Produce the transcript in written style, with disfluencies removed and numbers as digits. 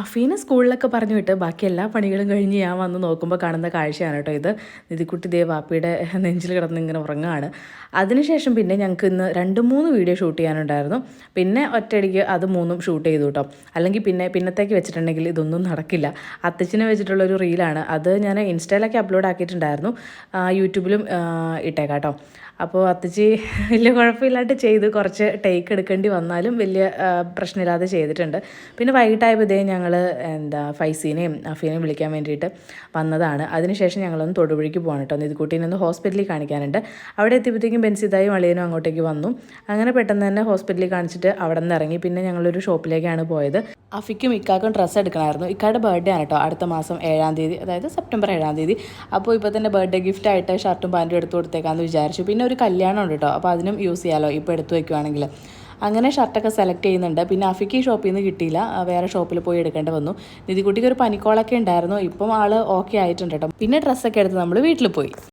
അഫീനെ സ്കൂളിലൊക്കെ പറഞ്ഞു വിട്ട് ബാക്കി എല്ലാ പണികളും കഴിഞ്ഞ് ഞാൻ വന്ന് നോക്കുമ്പോൾ കാണുന്ന കാഴ്ചയാണ് കേട്ടോ ഇത്. നിധിക്കുട്ടി ദേ വാപ്പിയുടെ നെഞ്ചിൽ കിടന്ന് ഇങ്ങനെ ഉറങ്ങുകയാണ്. അതിനുശേഷം പിന്നെ ഞങ്ങൾക്ക് ഇന്ന് 2-3 വീഡിയോ ഷൂട്ട് ചെയ്യാനുണ്ടായിരുന്നു. പിന്നെ ഒറ്റയടിക്ക് അത് 3ഉം ഷൂട്ട് ചെയ്തു കേട്ടോ. അല്ലെങ്കിൽ പിന്നത്തേക്ക് വെച്ചിട്ടുണ്ടെങ്കിൽ ഇതൊന്നും നടക്കില്ല. അത്തച്ചിനെ വെച്ചിട്ടുള്ളൊരു റീലാണ് അത്. ഞാൻ ഇൻസ്റ്റയിലൊക്കെ അപ്ലോഡ് ആക്കിയിട്ടുണ്ടായിരുന്നു, യൂട്യൂബിലും ഇട്ടേക്കാം കേട്ടോ. അപ്പോൾ അത്തച്ചി വലിയ കുഴപ്പമില്ലാണ്ട് ചെയ്ത് കുറച്ച് ടേക്ക് എടുക്കേണ്ടി വന്നാലും വലിയ പ്രശ്നമില്ലാതെ ചെയ്തിട്ടുണ്ട്. പിന്നെ വൈകിട്ടായപ്പോൾ ഞങ്ങൾ ഫൈസീനെയും അഫീനെയും വിളിക്കാൻ വേണ്ടിയിട്ട് വന്നതാണ്. അതിനുശേഷം ഞങ്ങളൊന്ന് തൊടുപുഴയ്ക്ക് പോകണം കേട്ടോ. നിധിക്കുട്ടീനെ ഒന്ന് ഹോസ്പിറ്റലിൽ കാണിക്കാനുണ്ട്. അവിടെ എത്തിയപ്പോഴത്തേക്കും ബെൻസിതായും അളിയനും അങ്ങോട്ടേക്ക് വന്നു. അങ്ങനെ പെട്ടെന്ന് തന്നെ ഹോസ്പിറ്റലിൽ കാണിച്ചിട്ട് അവിടെ നിന്ന് ഇറങ്ങി. പിന്നെ ഞങ്ങളൊരു ഷോപ്പിലേക്കാണ് പോയത്. അഫിക്കും ഇക്കാക്കും ഡ്രസ്സ് എടുക്കണമായിരുന്നു. ഇക്കാരുടെ ബർത്ത്ഡേ ആണ് കേട്ടോ, അടുത്ത മാസം 7-ാം തീയതി, അതായത് സെപ്റ്റംബർ 7-ാം തീയതി. അപ്പോൾ ഇപ്പോൾ തന്നെ ബർത്ത്ഡേ ഗിഫ്റ്റ് ആയിട്ട് ഷർട്ടും പാൻറ്റും എടുത്ത് കൊടുത്തേക്കാമെന്ന് വിചാരിച്ചു. പിന്നെ ഒരു കല്യാണം ഉണ്ട് കേട്ടോ, അപ്പോൾ അതിനും യൂസ് ചെയ്യാമല്ലോ ഇപ്പോൾ എടുത്തു വയ്ക്കുവാണെങ്കിൽ. അങ്ങനെ ഷർട്ടൊക്കെ സെലക്ട് ചെയ്യുന്നുണ്ട്. പിന്നെ അഫിക്ക് ഈ ഷോപ്പിൽ നിന്ന് കിട്ടിയില്ല, വേറെ ഷോപ്പിൽ പോയി എടുക്കേണ്ടി വന്നു. നിധിക്കുട്ടിക്ക് ഒരു പനിക്കോളൊക്കെ ഉണ്ടായിരുന്നു. ഇപ്പം ആൾ ഓക്കെ ആയിട്ടുണ്ട് കേട്ടോ. പിന്നെ ഡ്രസ്സൊക്കെ എടുത്ത് നമ്മൾ വീട്ടിൽ പോയി.